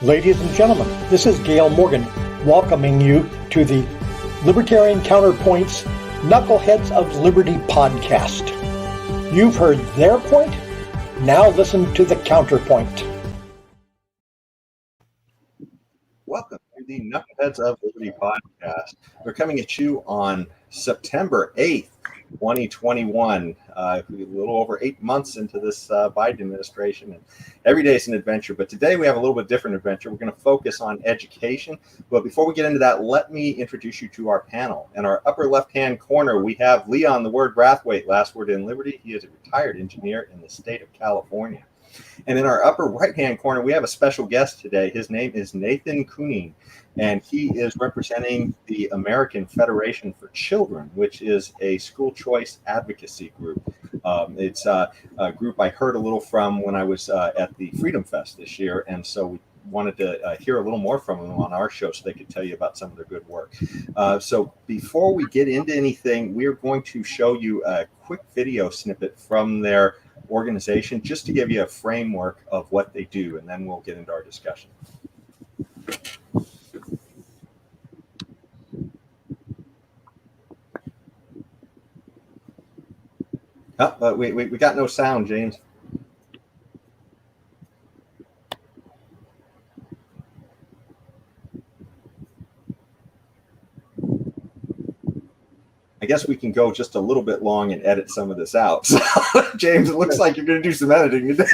Ladies and gentlemen, this is Gail Morgan welcoming you to the Libertarian Counterpoint's Knuckleheads of Liberty podcast. You've heard their point, now listen to the counterpoint. Welcome to the Knuckleheads of Liberty podcast. We're coming at you on September 8th, 2021, a little over 8 months into this Biden administration, and every day is an adventure. But today we have a little bit different adventure. We're going to focus on education. But before we get into that, let me introduce you to our panel. In our upper left-hand corner, we have Leon, the word Brathwaite, last word in Liberty. He is a retired engineer in the state of California. And in our upper right-hand corner, we have a special guest today. His name is Nathan Cunneen, and he is representing the American Federation for Children, which is a school choice advocacy group. It's a group I heard a little from when I was at the Freedom Fest this year, and so we wanted to hear a little more from them on our show so they could tell you about some of their good work. So before we get into anything, we're going to show you a quick video snippet from their organization just to give you a framework of what they do, and then we'll get into our discussion. We got no sound, James. I guess we can go just a little bit long and edit some of this out. So, James, it looks like you're going to do some editing today.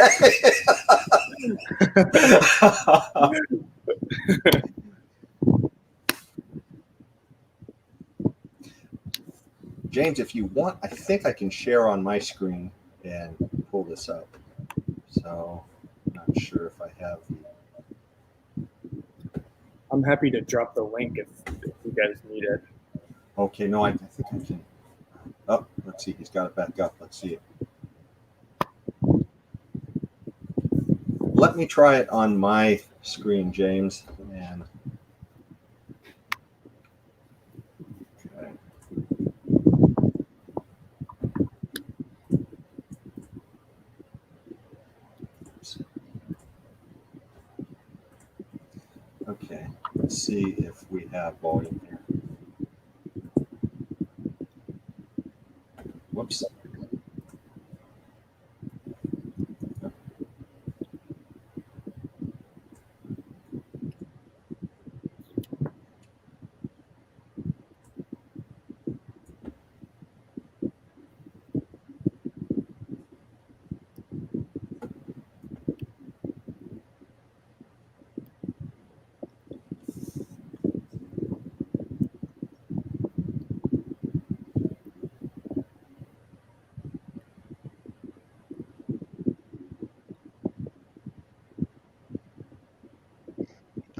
James, if you want, I think I can share on my screen and pull this up. So I'm not sure if I have. I'm happy to drop the link if you guys need it. Okay, no, I think I can. Oh, let's see. He's got it back up. Let's see it. Let me try it on my screen, James. And okay. Okay, let's see if we have volume here. Whoops.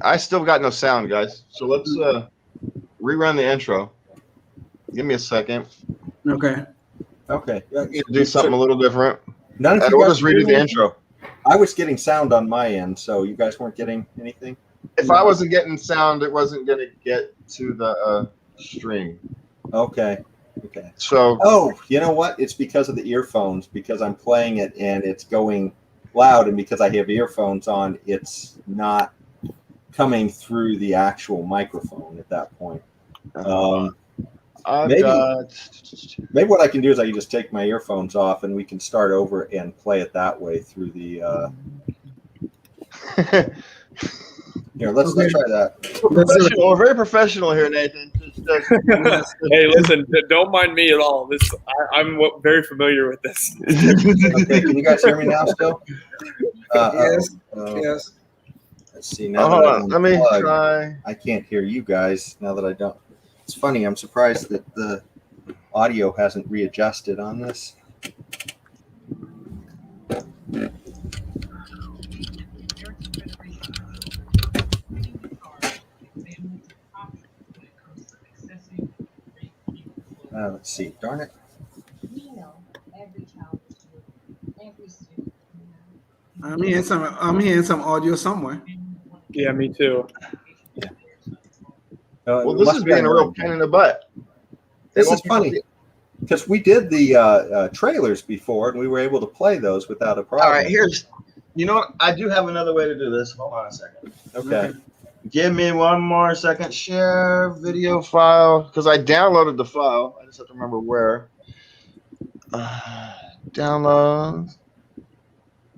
I still got no sound, guys. So let's rerun the intro. Give me a second. Okay. Okay. Do something a little different. None of you We'll guys just redo the intro. I was getting sound on my end, so you guys weren't getting anything? If I wasn't getting sound, it wasn't going to get to the stream. Okay. Okay. So. Oh, you know what? It's because of the earphones, because I'm playing it and it's going loud, and because I have earphones on, it's not coming through the actual microphone at that point. Maybe what I can do is I can just take my earphones off and we can start over and play it that way through the here, let's try that. We're very professional here, Nathan. Hey, listen, don't mind me at all. I'm very familiar with this. Okay, can you guys hear me now still? Yes. Yes. Let's see now. Hold on, let me try. I can't hear you guys now that I don't. It's funny. I'm surprised that the audio hasn't readjusted on this. Let's see. Darn it. I'm hearing some audio somewhere. Yeah, me too. Yeah. Well, this is being a real pain in the butt. This is funny because we did the trailers before and we were able to play those without a problem. All right, here's You know what? I do have another way to do this. Hold on a second. Okay. Give me one more second. Share video file, because I downloaded the file. I just have to remember where. Download.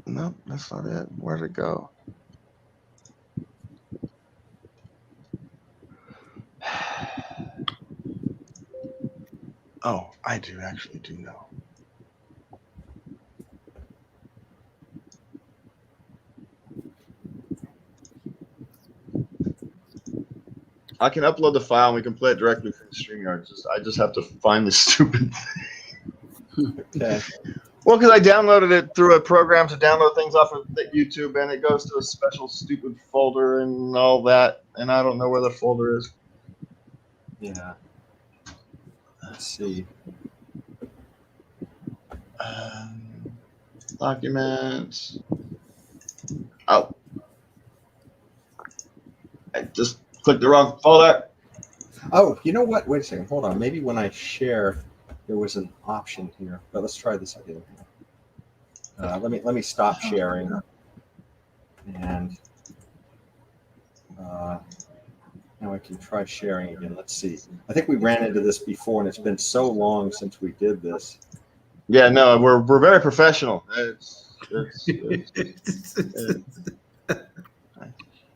Nope, that's not it. Where'd it go? Oh, I do actually do know. I can upload the file and we can play it directly from StreamYard. I just have to find the stupid thing. Okay. Well, because I downloaded it through a program to download things off of YouTube, and it goes to a special stupid folder and all that, and I don't know where the folder is. Yeah. Let's see. Documents. Oh. I just clicked the wrong folder. Oh, you know what? Wait a second. Hold on. Maybe when I share, there was an option here. But let's try this again. Let me stop sharing, and now I can try sharing again. Let's see. I think we ran into this before, and it's been so long since we did this. Yeah, no, we're very professional.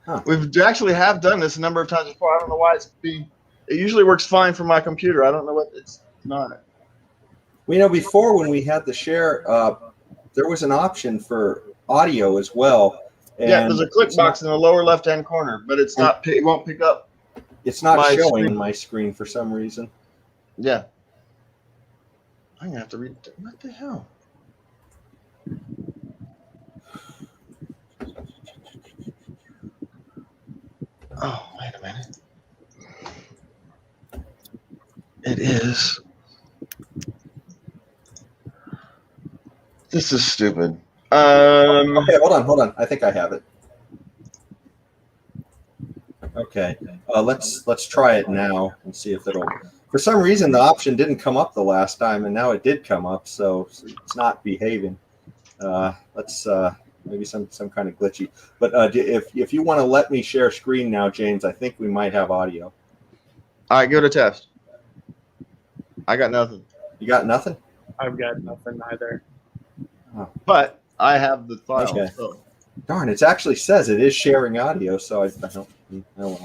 Huh. We've actually have done this a number of times before. I don't know why it usually works fine for my computer. I don't know what it's not. We know before when we had the share, there was an option for audio as well. And yeah, there's a click box in the lower left-hand corner, but it's not. It won't pick up. It's not my showing screen. my screen for some reason. Yeah. I'm gonna have to read. What the hell? Oh, wait a minute. It is. This is stupid. Okay, hold on. I think I have it. Okay, let's try it now and see if it'll. For some reason, the option didn't come up the last time, and now it did come up, so it's not behaving. Let's maybe some kind of glitchy. But if you want to let me share screen now, James, I think we might have audio. All right, give it a test. I got nothing. You got nothing? I've got nothing either. But I have the file. Okay. So. Darn, it actually says it is sharing audio, so I don't. Oh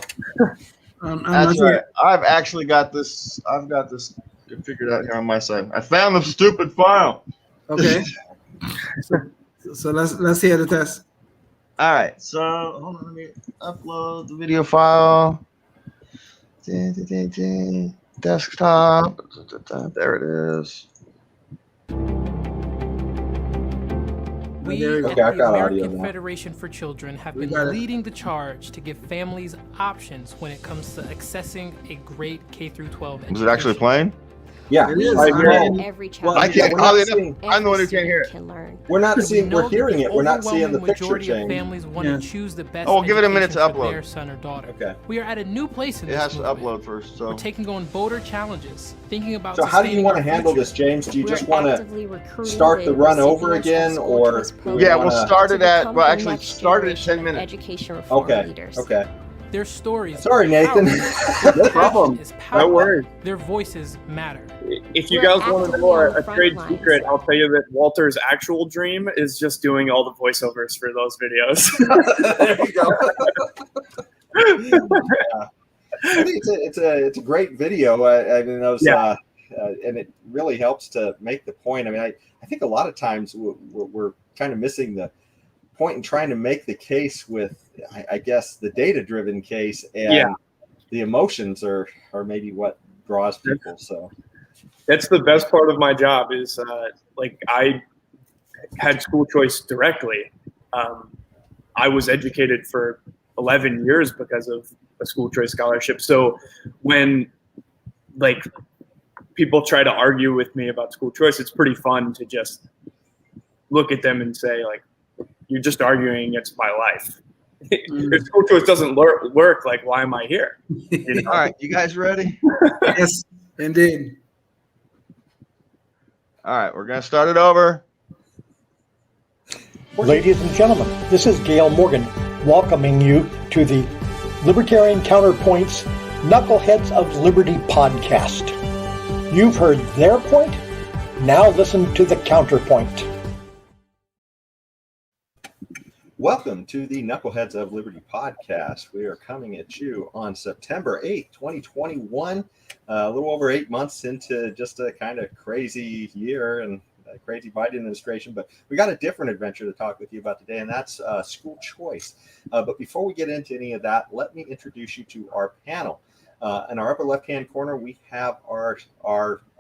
well. That's right. I've actually got this. I've got this figured out here on my side. I found the stupid file. Okay. so let's hear the test. All right. So hold on. Let me upload the video file. Desktop. There it is. We Okay, at I've the got audio American now. Federation for Children have We been got it. leading the charge to give families options when it comes to accessing a great K-12 education. Was it actually playing? Yeah, It is. I hear Every Well, child. I can't. we're not Oddly seeing- enough, I'm the one who can't hear it. Can learn. we're not We seeing. know We're that hearing the it. We're not seeing the overwhelming picture majority of change. families want Yeah. to choose the best Oh, we'll give it a minute to education for upload. their son or daughter. Okay. We are at a new place in It this has to movement. upload first. So We're taking on bolder challenges, thinking about So how do you sustaining want to our handle future. this, James? Do you We're just want to actively recruiting start the run over recipients of again, school or choice do we programs yeah, wanna- we'll start to it at. become Well, the actually, next start it at generation 10 of minutes. Education reform Okay. leaders. Okay. Their stories. Sorry, Nathan. No problem. Is No power. worries. Their voices matter. If you We're guys want to actively know on the a front trade lines. secret, I'll tell you that Walter's actual dream is just doing all the voiceovers for those videos. There you go. I think it's a great video. I mean, those, Yeah. and it really helps to make the point. I mean, I think a lot of times we're kind of missing the point in trying to make the case with, I guess, the data-driven case, and Yeah. the emotions are maybe what draws people. So That's the best part of my job is like I had school choice directly. I was educated for 11 years because of a school choice scholarship. So when like people try to argue with me about school choice, it's pretty fun to just look at them and say, like, you're just arguing against my life. If school choice doesn't work, like, why am I here? You know? All right, you guys ready? Yes, indeed. All right, we're gonna start it over. Ladies and gentlemen, this is Gail Morgan welcoming you to the Libertarian Counterpoint's Knuckleheads of Liberty podcast. You've heard their point, now listen to the counterpoint. Welcome to the Knuckleheads of Liberty podcast. We are coming at you on September 8th, 2021, a little over 8 months into just a kind of crazy year and a crazy Biden administration. But we got a different adventure to talk with you about today, and that's school choice. But before we get into any of that, let me introduce you to our panel. In our upper left-hand corner, we have our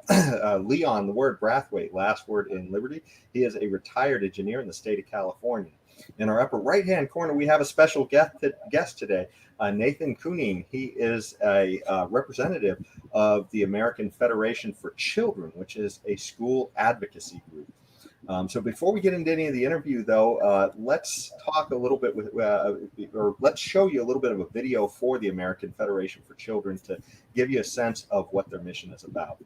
Leon, the word Brathwaite, last word in Liberty. He is a retired engineer in the state of California. In our upper right-hand corner, we have a special guest today, Nathan Cunneen. He is a representative of the American Federation for Children, which is a school advocacy group. So before we get into any of the interview, though, let's talk a little bit or let's show you a little bit of a video for the American Federation for Children to give you a sense of what their mission is about.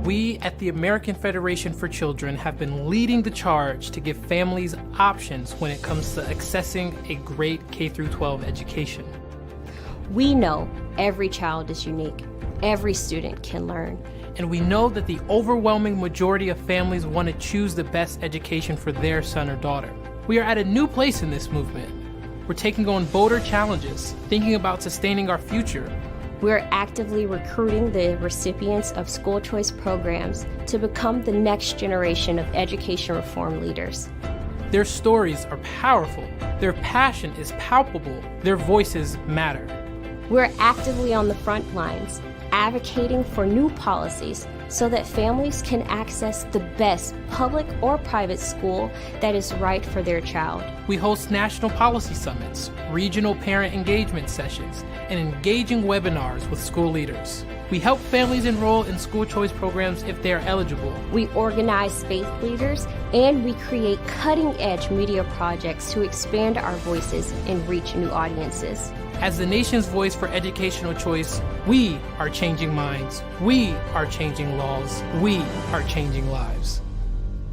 We at the American Federation for Children have been leading the charge to give families options when it comes to accessing a great K-12 education. We know every child is unique. Every student can learn. And we know that the overwhelming majority of families want to choose the best education for their son or daughter. We are at a new place in this movement. We're taking on bolder challenges, thinking about sustaining our future. We're actively recruiting the recipients of school choice programs to become the next generation of education reform leaders. Their stories are powerful. Their passion is palpable. Their voices matter. We're actively on the front lines, advocating for new policies so that families can access the best public or private school that is right for their child. We host national policy summits, regional parent engagement sessions, and engaging webinars with school leaders. We help families enroll in school choice programs if they are eligible. We organize faith leaders, and we create cutting-edge media projects to expand our voices and reach new audiences. As the nation's voice for educational choice, we are changing minds. We are changing laws. We are changing lives.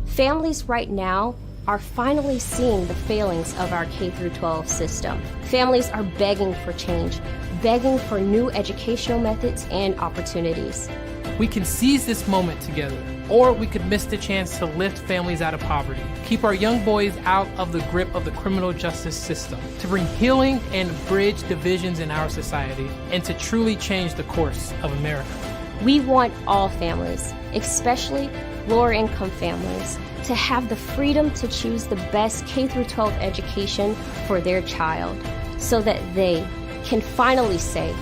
Families right now are finally seeing the failings of our K-12 system. Families are begging for change, begging for new educational methods and opportunities. We can seize this moment together, or we could miss the chance to lift families out of poverty, keep our young boys out of the grip of the criminal justice system, to bring healing and bridge divisions in our society, and to truly change the course of America. We want all families, especially lower income families, to have the freedom to choose the best K-12 education for their child, so that they can finally say,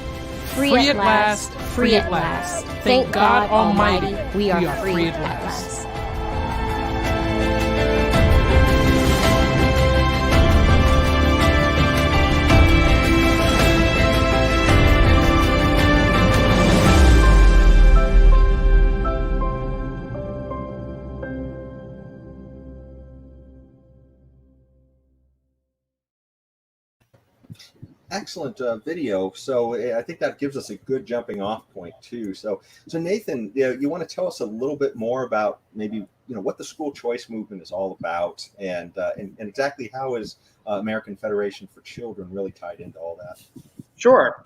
free at last, free at last. Thank God Almighty, we are free at last. Excellent video. So I think that gives us a good jumping off point too. So Nathan, you want to tell us a little bit more about maybe what the school choice movement is all about, and exactly how is American Federation for Children really tied into all that? Sure.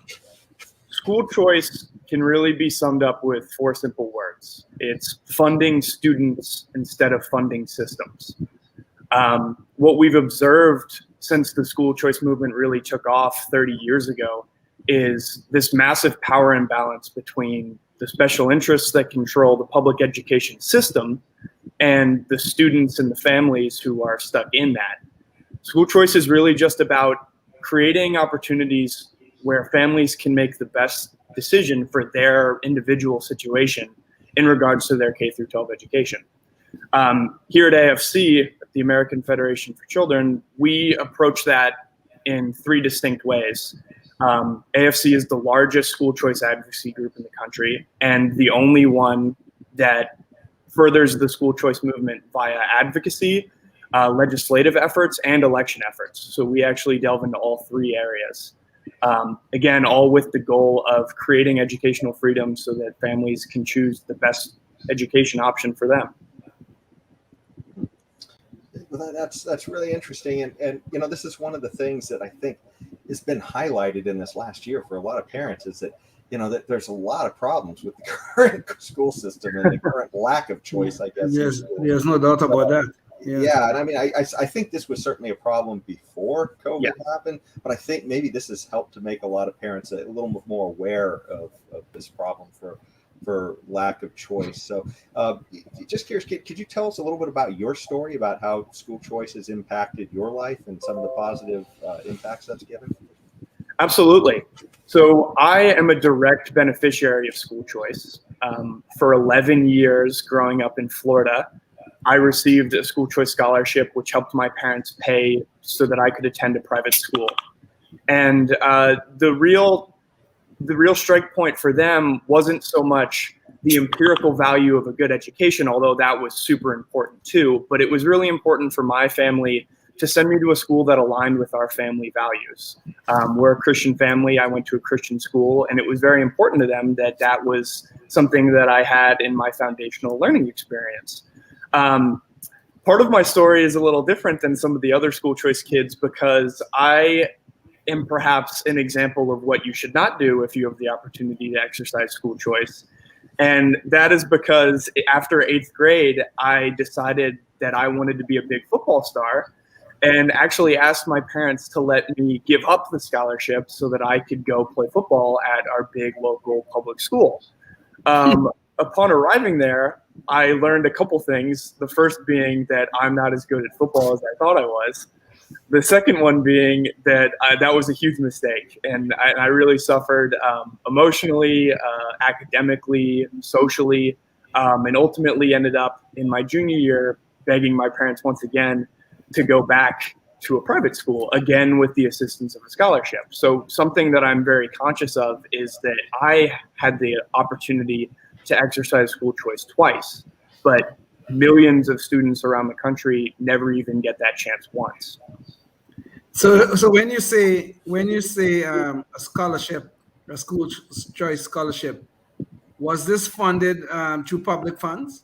School choice can really be summed up with 4 simple words. It's funding students instead of funding systems. What we've observed since the school choice movement really took off 30 years ago is this massive power imbalance between the special interests that control the public education system and the students and the families who are stuck in that. School choice is really just about creating opportunities where families can make the best decision for their individual situation in regards to their K-12 education. Here at AFC, the American Federation for Children, we approach that in 3 distinct ways. AFC is the largest school choice advocacy group in the country, and the only one that furthers the school choice movement via advocacy, legislative efforts, and election efforts. So we actually delve into all 3 areas. Again, all with the goal of creating educational freedom so that families can choose the best education option for them. Well, that's really interesting, and this is one of the things that I think has been highlighted in this last year for a lot of parents is that that there's a lot of problems with the current school system and the current lack of choice, I guess. Yes, there's no doubt about that. Yes. Yeah, and I mean, I think this was certainly a problem before COVID happened, but I think maybe this has helped to make a lot of parents a little bit more aware of this problem for lack of choice. So just curious, could you tell us a little bit about your story about how school choice has impacted your life and some of the positive impacts that's given? Absolutely. So I am a direct beneficiary of school choice. For 11 years growing up in Florida, I received a school choice scholarship, which helped my parents pay so that I could attend a private school. And the real strike point for them wasn't so much the empirical value of a good education, although that was super important too, but it was really important for my family to send me to a school that aligned with our family values. We're a Christian family. I went to a Christian school, and it was very important to them that that was something that I had in my foundational learning experience. Part of my story is a little different than some of the other school choice kids because I am perhaps an example of what you should not do if you have the opportunity to exercise school choice. And that is because after 8th grade, I decided that I wanted to be a big football star and actually asked my parents to let me give up the scholarship so that I could go play football at our big local public school. Upon arriving there, I learned a couple things. The first being that I'm not as good at football as I thought I was. The second one being that that was a huge mistake, and I really suffered emotionally, academically, socially, and ultimately ended up in my junior year begging my parents once again to go back to a private school, again with the assistance of a scholarship. So something that I'm very conscious of is that I had the opportunity to exercise school choice twice, but millions of students around the country never even get that chance once. So when you say a scholarship, a school choice scholarship, was this funded through public funds?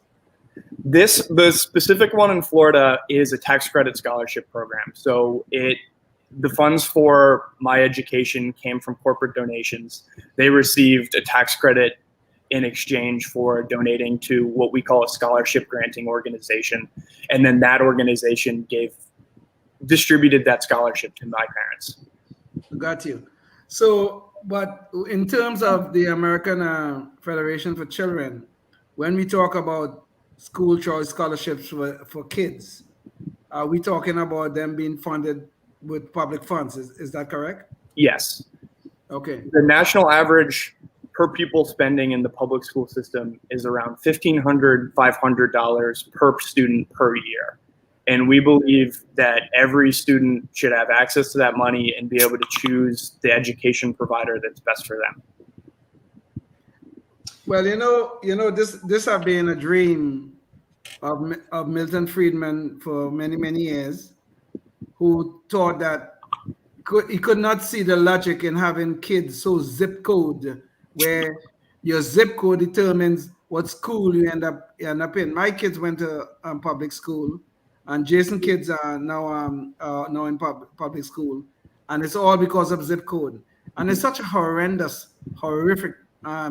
The specific one in Florida is a tax credit scholarship program. So the funds for my education came from corporate donations. They received a tax credit in exchange for donating to what we call a scholarship granting organization. And then that organization distributed that scholarship to my parents. Got you. So, but in terms of the American Federation for Children, when we talk about school choice scholarships for kids, are we talking about them being funded with public funds? Is that correct? Yes. Okay. The national average per pupil spending in the public school system is around $1,500, $500 per student per year. And we believe that every student should have access to that money and be able to choose the education provider that's best for them. Well, this has been a dream of Milton Friedman for many, many years, who thought that he could not see the logic in having kids so zip code, where your zip code determines what school you end up in. My kids went to public school, and Jason kids are now in public school, and it's all because of zip code. And it's such a horrific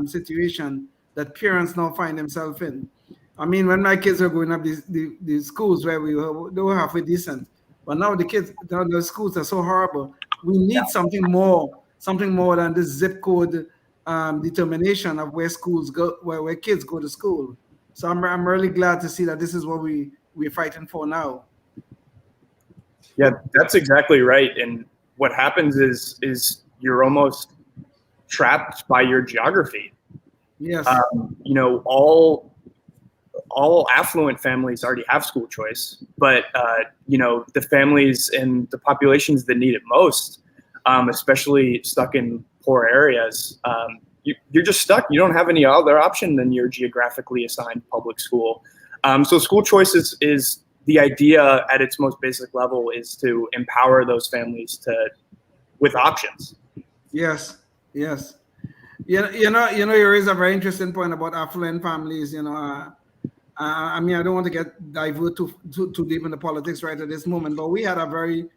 situation that parents now find themselves in. I mean, when my kids were growing up, these schools where they were halfway decent, but now the schools are so horrible. We need something more than this zip code determination of where schools go, where kids go to school. So I'm really glad to see that this is what we're fighting for now. Yeah, that's exactly right. And what happens is you're almost trapped by your geography. Yes. All affluent families already have school choice, but the families and the populations that need it most, especially stuck in poor areas, you're just stuck. You don't have any other option than your geographically assigned public school. So school choice is the idea at its most basic level is to empower those families with options. Yes. You raise a very interesting point about affluent families. I mean, I don't want to divert too deep into politics right at this moment, but we had a very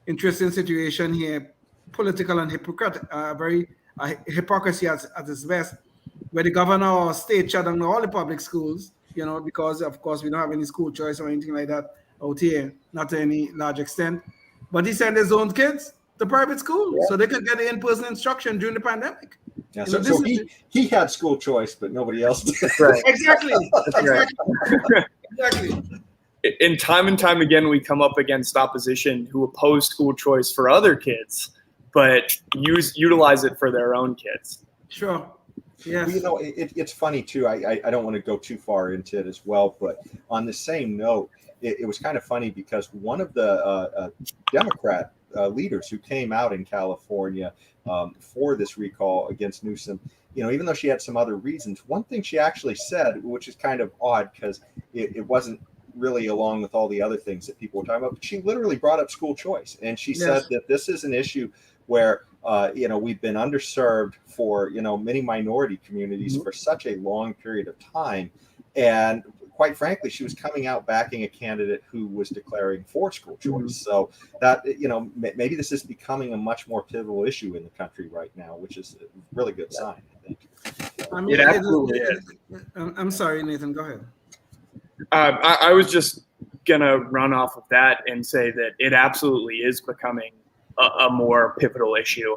interesting situation here, political and hypocrisy at its best, where the governor or state shut down all the public schools, because of course we don't have any school choice or anything like that out here, not to any large extent. But he sent his own kids to private school so they could get the in-person instruction during the pandemic. Yeah, so he had school choice, but nobody else did. Right. Exactly. Right. Exactly. And time again, we come up against opposition who oppose school choice for other kids, but utilize it for their own kids. Sure. Yes. Well, it's funny too. I don't want to go too far into it as well, but on the same note, it was kind of funny because one of the Democrat leaders who came out in California for this recall against Newsom, even though she had some other reasons, one thing she actually said, which is kind of odd because it wasn't really along with all the other things that people were talking about, but she literally brought up school choice, and she said that this is an issue where we've been underserved for many minority communities for such a long period of time, and quite frankly, she was coming out backing a candidate who was declaring for school choice. So that maybe this is becoming a much more pivotal issue in the country right now, which is a really good sign, I think. I mean, It absolutely is. I'm sorry, Nathan. Go ahead. I was just gonna run off of that and say that it absolutely is becoming a more pivotal issue.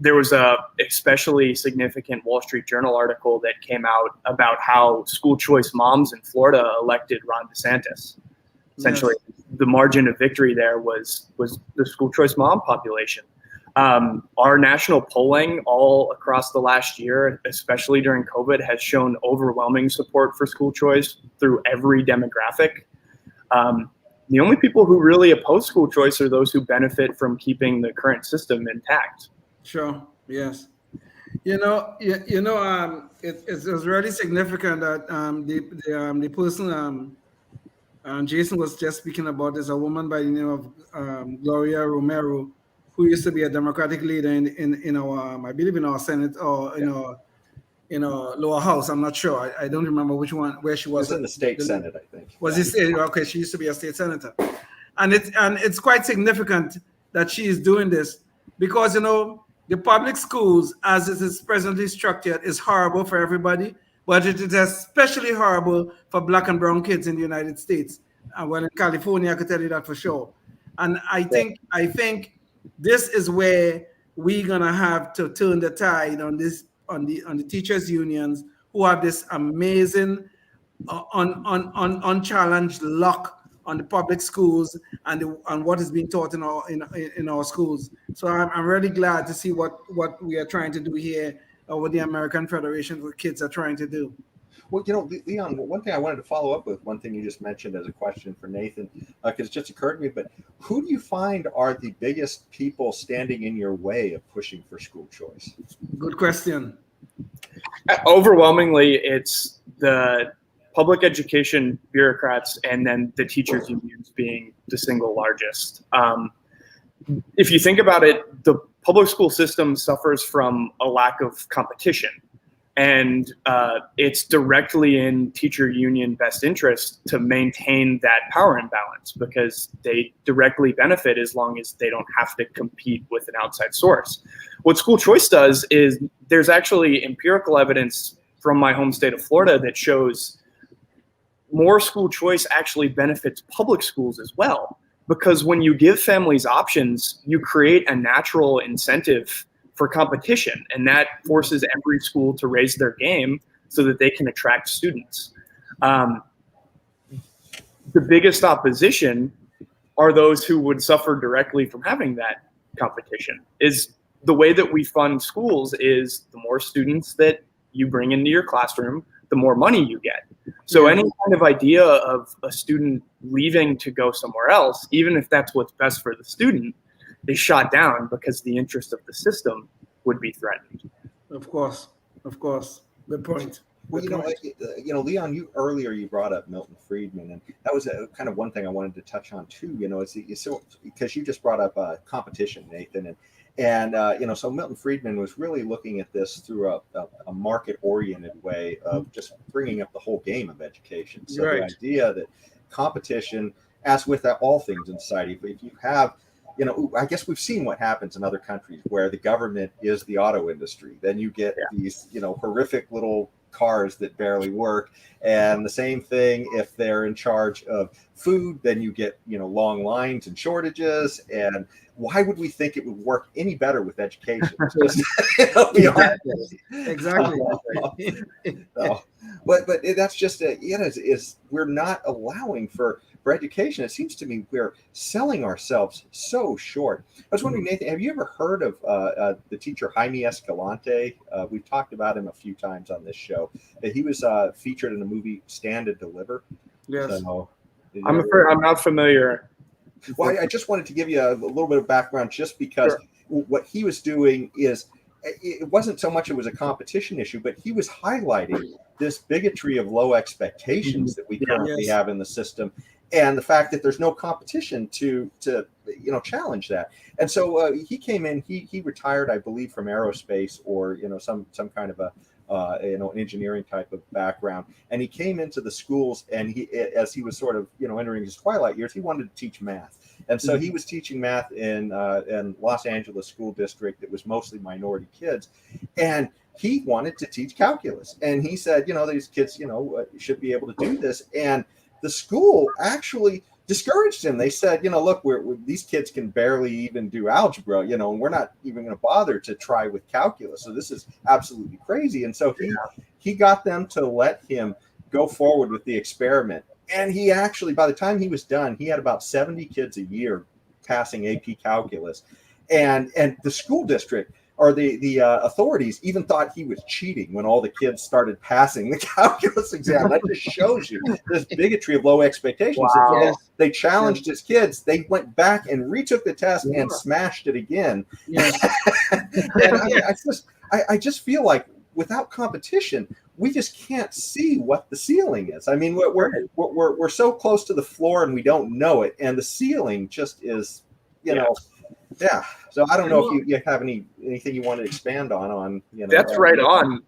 There was a especially significant Wall Street Journal article that came out about how school choice moms in Florida elected Ron DeSantis. Essentially, the margin of victory there was the school choice mom population. Our national polling all across the last year, especially during COVID, has shown overwhelming support for school choice through every demographic. The only people who really oppose school choice are those who benefit from keeping the current system intact. Sure. Yes. It was really significant that the person Jason was just speaking about is a woman by the name of Gloria Romero, who used to be a Democratic leader in our, I believe, in our Senate or in our lower house. I'm not sure. I don't remember where she was. It was in the state Senate, I think. Was it state? Okay, she used to be a state senator, and it's quite significant that she is doing this because the public schools, as it is presently structured, is horrible for everybody, but it is especially horrible for Black and brown kids in the United States. Well, in California, I could tell you that for sure. And I think this is where we're gonna have to turn the tide on the teachers' unions, who have this amazing, unchallenged lock on the public schools and what is being taught in our schools. So I'm really glad to see what we are trying to do here, what the American Federation for Kids are trying to do. Well, Leon, one thing I wanted to follow up with, one thing you just mentioned as a question for Nathan, because it just occurred to me, but who do you find are the biggest people standing in your way of pushing for school choice? Good question. Overwhelmingly, it's the public education bureaucrats and then the teachers' unions being the single largest. If you think about it, the public school system suffers from a lack of competition. And it's directly in teacher union best interest to maintain that power imbalance because they directly benefit as long as they don't have to compete with an outside source. What school choice does is there's actually empirical evidence from my home state of Florida that shows more school choice actually benefits public schools as well. Because when you give families options, you create a natural incentive for competition, and that forces every school to raise their game so that they can attract students. The biggest opposition are those who would suffer directly from having that competition. Is the way that we fund schools is the more students that you bring into your classroom, the more money you get. So any kind of idea of a student leaving to go somewhere else, even if that's what's best for the student, is shot down because the interest of the system would be threatened. Of course. Good point. Well, Leon, you brought up Milton Friedman, and that was kind of one thing I wanted to touch on too. So because you just brought up competition, Nathan, and so Milton Friedman was really looking at this through a market-oriented way of just bringing up the whole game of education. So the idea that competition, as with all things in society, if you have, I guess we've seen what happens in other countries where the government is the auto industry. Then you get these, horrific little cars that barely work. And the same thing if they're in charge of food, then you get, long lines and shortages. And why would we think it would work any better with education? Just, exactly. But that's just is we're not allowing for education. It seems to me we're selling ourselves so short. I was wondering, Nathan, have you ever heard of the teacher Jaime Escalante? We've talked about him a few times on this show. He was featured in the movie Stand and Deliver. Yes. So, I'm afraid I'm not familiar. Well, I just wanted to give you a little bit of background just because what he was doing is it wasn't so much it was a competition issue, but he was highlighting this bigotry of low expectations that we currently have in the system, and the fact that there's no competition to challenge that. And so he came in. He retired, I believe, from aerospace or some kind of a an engineering type of background, and he came into the schools, and as he was sort of entering his twilight years, he wanted to teach math, and so he was teaching math in Los Angeles school district that was mostly minority kids, and he wanted to teach calculus, and he said, these kids should be able to do this, and the school actually discouraged him. They said, look, these kids can barely even do algebra, and we're not even going to bother to try with calculus. So this is absolutely crazy. And so he got them to let him go forward with the experiment. And he actually, by the time he was done, he had about 70 kids a year passing AP calculus. And the school district or the authorities even thought he was cheating when all the kids started passing the calculus exam. That just shows you this bigotry of low expectations. Wow. They challenged his kids. They went back and retook the test and smashed it again. Yes. And I just feel like without competition, we just can't see what the ceiling is. I mean, we're so close to the floor and we don't know it, and the ceiling just is, Yeah. So I don't know if you have anything you want to expand on. That's right on.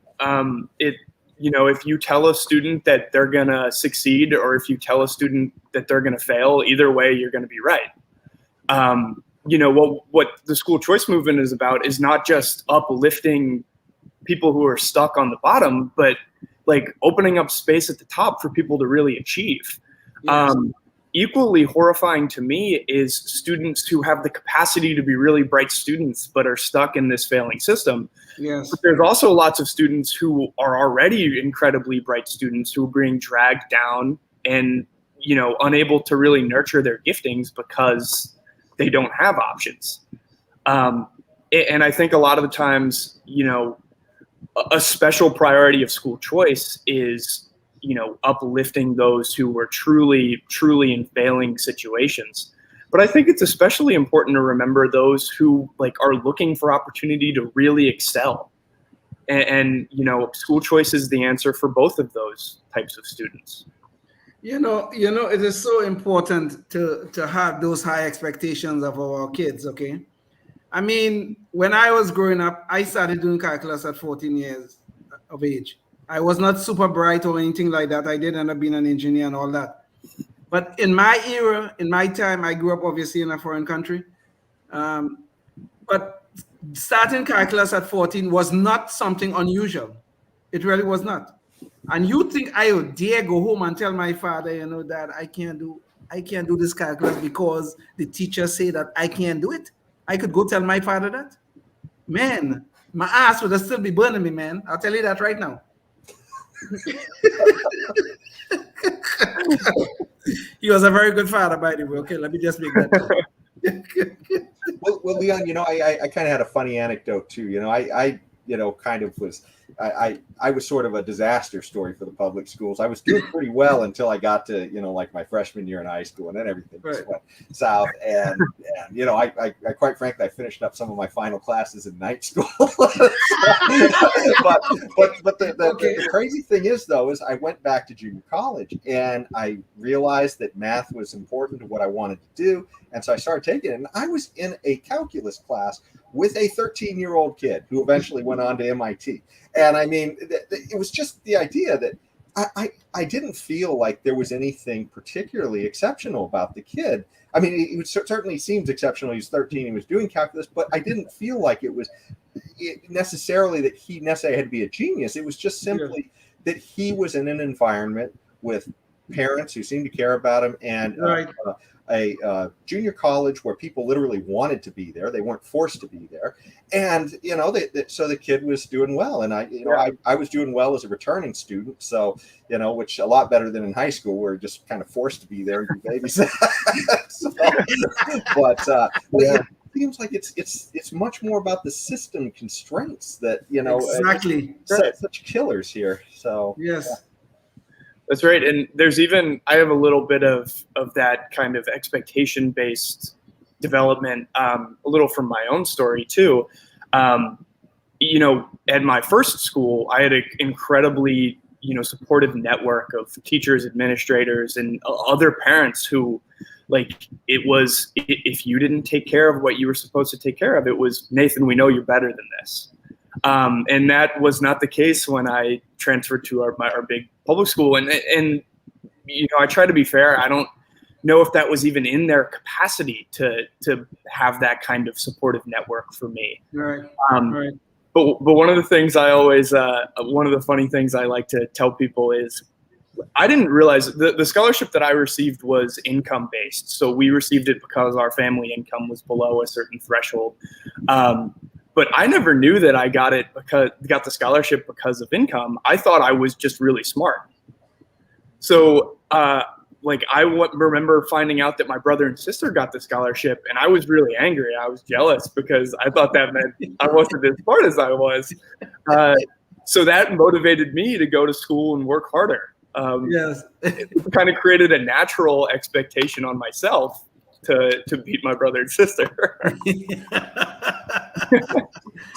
If you tell a student that they're going to succeed, or if you tell a student that they're going to fail, either way, you're going to be right. What the school choice movement is about is not just uplifting people who are stuck on the bottom, but like opening up space at the top for people to really achieve. Yes. Equally horrifying to me is students who have the capacity to be really bright students but are stuck in this failing system. Yes. But there's also lots of students who are already incredibly bright students who are being dragged down and, unable to really nurture their giftings because they don't have options. And I think a lot of the times, a special priority of school choice is uplifting those who were truly in failing situations. But I think it's especially important to remember those who are looking for opportunity to really excel. And school choice is the answer for both of those types of students. It is so important to have those high expectations of our kids, okay? I mean, when I was growing up, I started doing calculus at 14 years of age. I was not super bright or anything like that. I did end up being an engineer and all that. But in my era, in my time, I grew up obviously in a foreign country. But starting calculus at 14 was not something unusual. It really was not. And you think I would dare go home and tell my father, that I can't do this calculus because the teacher say that I can't do it? I could go tell my father that? Man, my ass would still be burning me, man. I'll tell you that right now. He was a very good father, by the way. Okay, let me just make that clear. well, Leon, I kind of had a funny anecdote too. I was sort of a disaster story for the public schools. I was doing pretty well until I got to, my freshman year in high school, and then everything just went south. And man, you know, I quite frankly, I finished up some of my final classes in night school. but the crazy thing is, though, is I went back to junior college and I realized that math was important to what I wanted to do. And so I started taking it. And I was in a calculus class with a 13-year-old kid who eventually went on to MIT. And I mean, it was just the idea that I didn't feel like there was anything particularly exceptional about the kid. I mean, it certainly seems exceptional. He was 13, he was doing calculus, but I didn't feel like it was necessarily that he necessarily had to be a genius. It was just simply that he was in an environment with parents who seemed to care about him, and a junior college where people literally wanted to be there. They weren't forced to be there. And, you know, so the kid was doing well. And I was doing well as a returning student. So, you know, which a lot better than in high school where you're just kind of forced to be there and do babysat. It seems like it's much more about the system constraints that, you know, exactly such killers here. So, yes. Yeah. That's right. And I have a little bit of that kind of expectation-based development, a little from my own story too. You know, at my first school, I had an incredibly, you know, supportive network of teachers, administrators, and other parents who, like, it was, if you didn't take care of what you were supposed to take care of, it was, Nathan, we know you're better than this. And that was not the case when I transferred to our big public school. And you know, I try to be fair. I don't know if that was even in their capacity to have that kind of supportive network for me. Right. Right. But one of the things I always, one of the funny things I like to tell people is, I didn't realize the scholarship that I received was income based. So we received it because our family income was below a certain threshold. But I never knew that I got the scholarship because of income. I thought I was just really smart. So like I remember finding out that my brother and sister got the scholarship, and I was really angry. I was jealous because I thought that meant I wasn't as smart as I was. So that motivated me to go to school and work harder. Yes. It kind of created a natural expectation on myself to beat my brother and sister.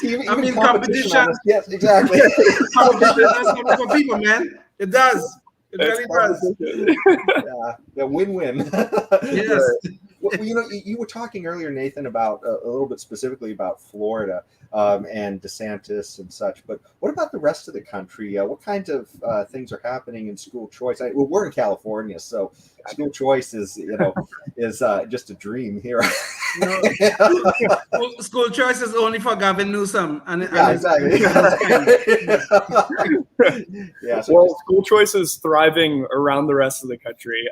Even competition. Yes, exactly. Competition does something for people, man. It does. It really does. Yeah, win-win. Yes. Well, you know, you were talking earlier, Nathan, about a little bit specifically about Florida and DeSantis and such. But what about the rest of the country? What kinds of things are happening in school choice? Well, we're in California, so school choice is just a dream here. No. School choice is only for Gavin Newsom. Exactly. Well, school choice is thriving around the rest of the country.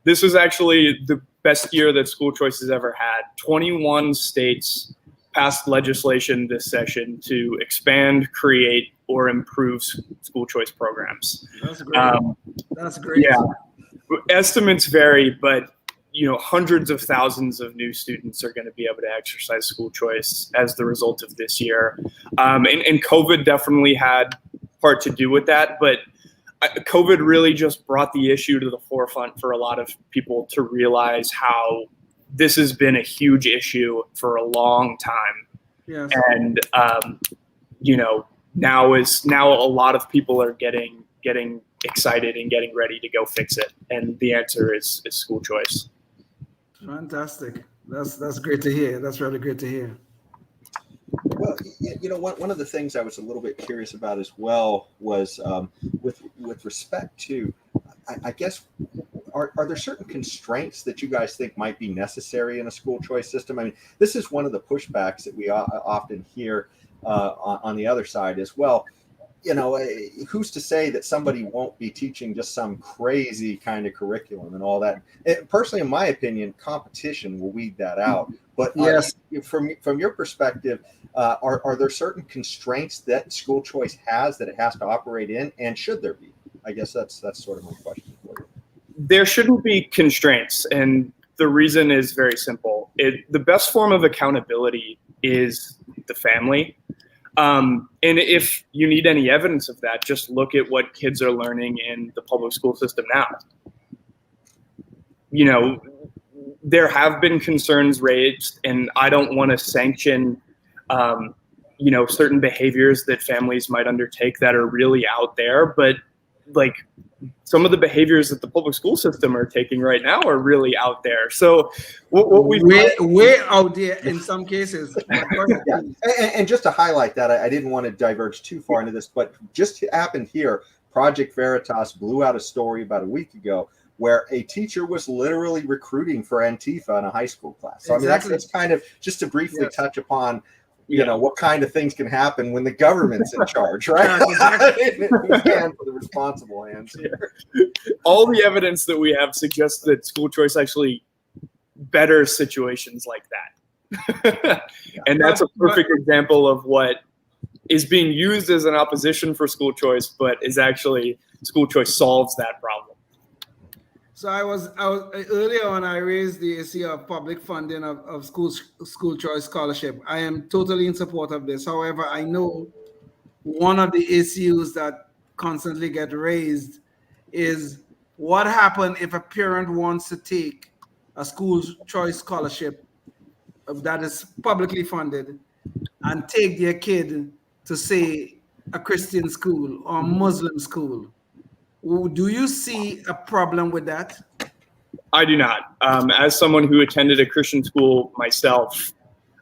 This was actually the best year that school choice has ever had. 21 states passed legislation this session to expand, create, or improve school choice programs. That's great. That's great. Yeah. Estimates vary, but you know, hundreds of thousands of new students are going to be able to exercise school choice as the result of this year. And COVID definitely had part to do with that, but COVID really just brought the issue to the forefront for a lot of people to realize how this has been a huge issue for a long time. Yes. And, you know, now a lot of people are getting excited and getting ready to go fix it. And the answer is school choice. Fantastic. That's great to hear. That's really great to hear. Well, you know, one of the things I was a little bit curious about as well was with respect to, I guess, are there certain constraints that you guys think might be necessary in a school choice system? I mean, this is one of the pushbacks that we often hear on the other side as well. You know, who's to say that somebody won't be teaching just some crazy kind of curriculum and all that? Personally, in my opinion, competition will weed that out. But yes, from your perspective, are there certain constraints that school choice has that it has to operate in, and should there be? I guess that's sort of my question for you. There shouldn't be constraints, and the reason is very simple. The best form of accountability is the family. And if you need any evidence of that, just look at what kids are learning in the public school system now. You know, there have been concerns raised, and I don't want to sanction, certain behaviors that families might undertake that are really out there. But like some of the behaviors that the public school system are taking right now are really out there. So what we way out there in some cases. Yeah. And just to highlight that, I didn't want to diverge too far into this, but just happened here. Project Veritas blew out a story about a week ago where a teacher was literally recruiting for Antifa in a high school class. So Exactly. I mean, that's kind of just to briefly Yes. touch upon, what kind of things can happen when the government's in charge, right? Exactly. Stand for the responsible hands here. all the evidence that we have suggests that school choice actually betters situations like that. And that's a perfect example of what is being used as an opposition for school choice, but is actually school choice solves that problem. So I was earlier on, I raised the issue of public funding of school choice scholarship. I am totally in support of this. However, I know one of the issues that constantly get raised is what happens if a parent wants to take a school choice scholarship that is publicly funded and take their kid to, say, a Christian school or Muslim school. Do you see a problem with that? I do not. As someone who attended a Christian school myself,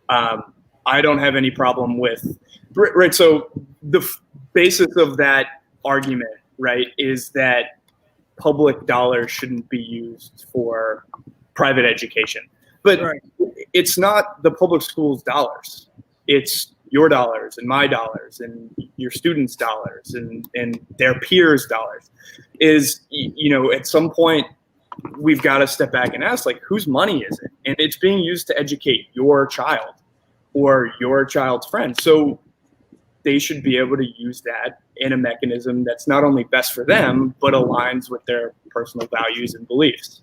I don't have any problem with, right? So the basis of that argument, right, is that public dollars shouldn't be used for private education. But Right. It's not the public school's dollars. It's your dollars and my dollars and your students' dollars and their peers' dollars. At some point, we've got to step back and ask, like, whose money is it? And it's being used to educate your child or your child's friend. So they should be able to use that in a mechanism that's not only best for them, but aligns with their personal values and beliefs.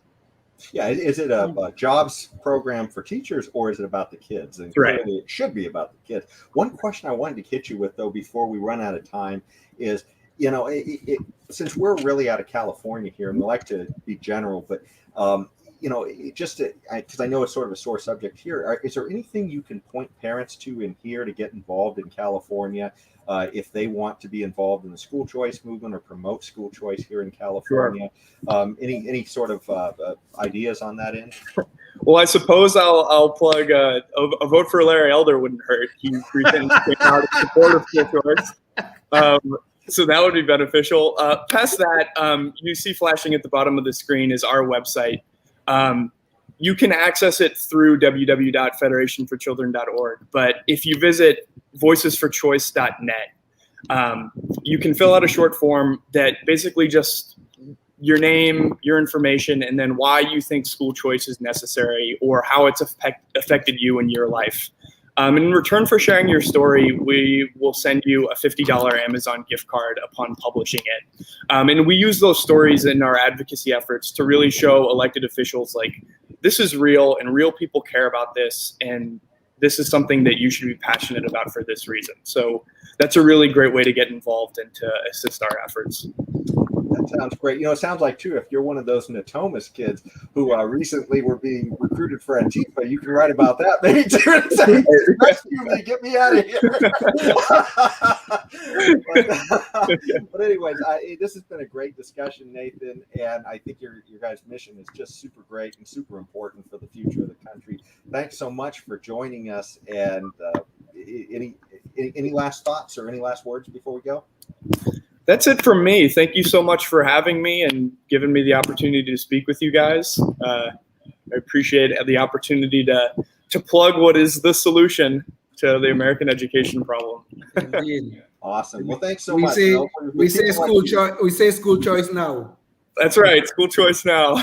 Yeah, is it a jobs program for teachers, or is it about the kids? And Right. clearly it should be about the kids. One question I wanted to hit you with, though, before we run out of time is, since we're really out of California here, and we like to be general, but because I know it's sort of a sore subject here, is there anything you can point parents to in here to get involved in California if they want to be involved in the school choice movement or promote school choice here in California? Sure. Any sort of ideas on that end? Well, I suppose I'll plug a vote for Larry Elder wouldn't hurt. He recently came out in support of school choice. So that would be beneficial. Past that, you see flashing at the bottom of the screen is our website. You can access it through www.federationforchildren.org. But if you visit voicesforchoice.net, you can fill out a short form that basically just your name, your information, and then why you think school choice is necessary or how it's affected you in your life. In return for sharing your story, we will send you a $50 Amazon gift card upon publishing it. And we use those stories in our advocacy efforts to really show elected officials, like, this is real and real people care about this, and this is something that you should be passionate about for this reason. So that's a really great way to get involved and to assist our efforts. That sounds great. It sounds like, too, if you're one of those Natomas kids who recently were being recruited for Antifa, you can write about that maybe too and say, rescue me, get me out of here. But anyways, this has been a great discussion, Nathan, and I think your guys' mission is just super great and super important for the future of the country. Thanks so much for joining us. And any last thoughts or any last words before we go? That's it from me. Thank you so much for having me and giving me the opportunity to speak with you guys. I appreciate the opportunity to plug what is the solution to the American education problem. Indeed. Awesome. Well, thanks so much. We say school choice now. That's right. School choice now.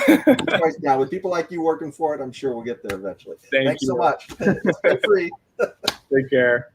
Now, with people like you working for it, I'm sure we'll get there eventually. Thanks so much. Stay free. Take care.